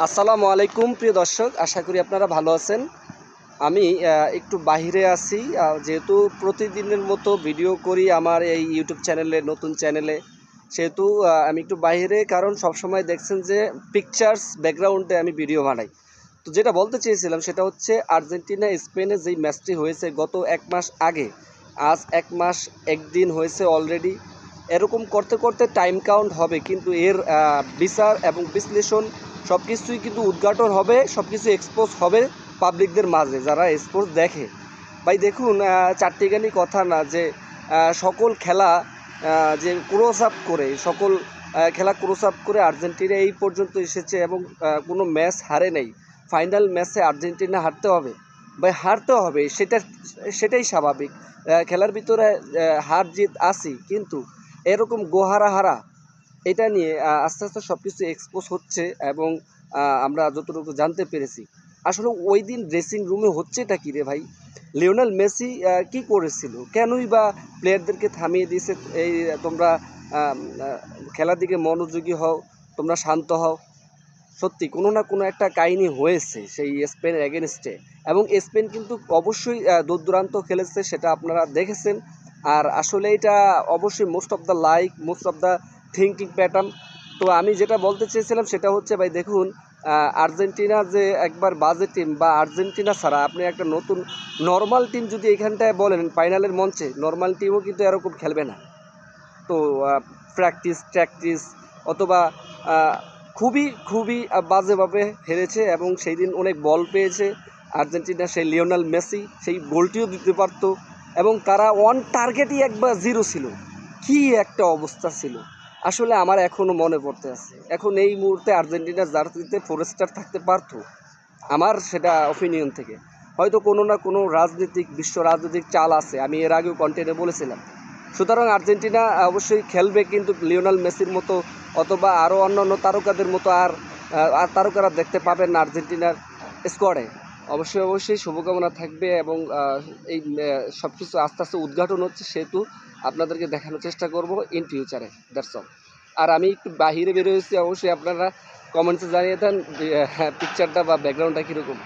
আসসালামু আলাইকুম প্রিয় দর্শক, আশা করি আপনারা ভালো আছেন। আমি একটু বাহিরে আছি, যেহেতু প্রতিদিনের মতো ভিডিও করি আমার এই ইউটিউব চ্যানেলে, নতুন চ্যানেলে, সেহেতু আমি একটু বাইরে, কারণ সবসময় দেখছেন যে পিকচার্স ব্যাকগ্রাউন্ডে আমি ভিডিও বানাই। তো যেটা বলতে চেয়েছিলাম সেটা হচ্ছে আর্জেন্টিনা স্পেনে যেই ম্যাচটি হয়েছে গত 1 মাস আগে, আজ 1 মাস 1 দিন হয়েছে অলরেডি। এরকম করতে করতে টাইম কাউন্ট হবে, কিন্তু এর বিচার এবং বিশ্লেষণ সব কিছুই কিন্তু উদ্ঘাটন হবে, সব কিছু এক্সপোজ হবে পাবলিকদের মাঝে, যারা স্পোর্টস দেখে। ভাই দেখুন, চারটিখানি কথা না যে সকল খেলা যে ক্রস আপ করে, সকল খেলা ক্রস আপ করে আর্জেন্টিনা এই পর্যন্ত এসেছে এবং কোনো ম্যাচ হারে নেই। ফাইনাল ম্যাচে আর্জেন্টিনা হারতে হবে, ভাই হারতে হবে, সেটাই স্বাভাবিক। খেলার ভিতরে হার জিত আসি, কিন্তু এরকম গোহারা হারা এটা নিয়ে আস্তে আস্তে সব কিছু এক্সপোজ হচ্ছে। এবং আমরা যতটুকু জানতে পেরেছি, আসলে ওই দিন ড্রেসিং রুমে হচ্ছেটা কী রে ভাই? লিওনেল মেসি কি করেছিল? কেনই বা প্লেয়ারদেরকে থামিয়ে দিয়েছে? এই তোমরা আম, আহ, খেলার দিকে মনোযোগী হও, তোমরা শান্ত হও। সত্যি কোনো না কোনো একটা কাহিনী হয়েছে সেই স্পেনের এগেনস্টে, এবং স্পেন কিন্তু অবশ্যই দূর দূরান্ত খেলেছে, সেটা আপনারা দেখেছেন। আর আসলে এটা অবশ্যই most of the most of the thinking pattern. তো আমি যেটা বলতে চেয়েছিলাম সেটা হচ্ছে, ভাই দেখুন, আর্জেন্টিনা যে একবার বাজে টিম, বা আর্জেন্টিনা ছাড়া আপনি একটা নতুন নর্মাল টিম যদি এখানটায় বলেন ফাইনালের মঞ্চে, নর্মাল টিমও কিন্তু এরকম খেলবে না। তো প্র্যাকটিস অথবা খুবই খুবই বাজেভাবে হেরেছে, এবং সেই দিন অনেক বল পেয়েছে আর্জেন্টিনা। সেই লিওনেল মেসি সেই গোলটিও দিতে পারতো, এবং তারা ওয়ান টার্গেটই একবার জিরো ছিল। কি একটা অবস্থা ছিল! আসলে আমার এখনও মনে পড়তে আছে, এখন এই মুহূর্তে আর্জেন্টিনার জার্সিতে ফোরেস্টার থাকতে পারতো, আমার সেটা অপিনিয়ন থেকে। হয়তো কোনো না কোনো বিশ্ব রাজনৈতিক চাল আছে, আমি এর আগেও কন্টেন্টে বলেছিলাম। সুতরাং আর্জেন্টিনা অবশ্যই খেলবে, কিন্তু লিওনেল মেসির মতো অথবা আরও অন্যান্য তারকাদের মতো আর তারকারা দেখতে পাবেন না আর্জেন্টিনার স্কোয়াডে। অবশ্যই অবশ্যই শুভকামনা থাকবে, এবং এই সব কিছু আস্তে আস্তে উদ্ঘাটন হচ্ছে, সেহেতু আপনাদেরকে দেখানোর চেষ্টা করব ইন ফিউচারে। That's all. আর আমি একটু বাহিরে বেরোয়েছি, অবশ্যই আপনারা কমেন্টসে জানিয়ে দেন পিকচারটা বা ব্যাকগ্রাউন্ডটা কীরকম।